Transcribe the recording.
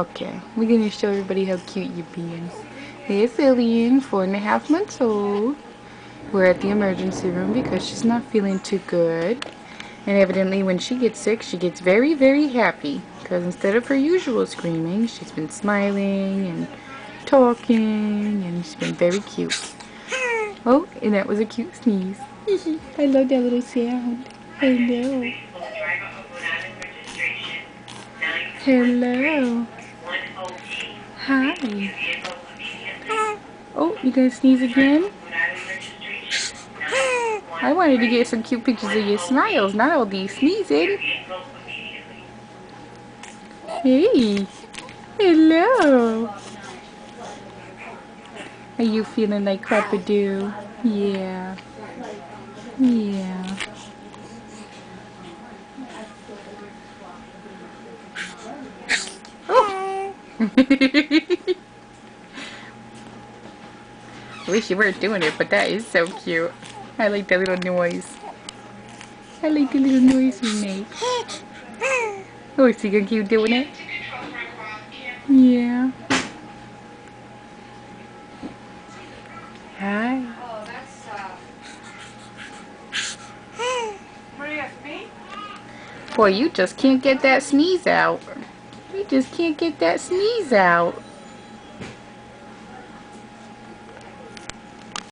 Okay, we're gonna show everybody how cute you're being. Here's Lillian, 4.5 months old. We're at the emergency room because she's not feeling too good. And evidently when she gets sick, she gets very, very happy. Because instead of her usual screaming, she's been smiling and talking, and she's been very cute. Oh, and that was a cute sneeze. I love that little sound. Hello. Hello. Hi. Oh, you gonna sneeze again? I wanted to get some cute pictures of your smiles, not all these sneezing. Hey. Hello. Are you feeling like Crap-a-Doo? Yeah. Yeah. Oh. I wish you weren't doing it, but that is so cute. I like that little noise. I like the little noise you make. Oh, is he gonna keep doing it? Yeah. Hi. Boy, you just can't get that sneeze out. You just can't get that sneeze out.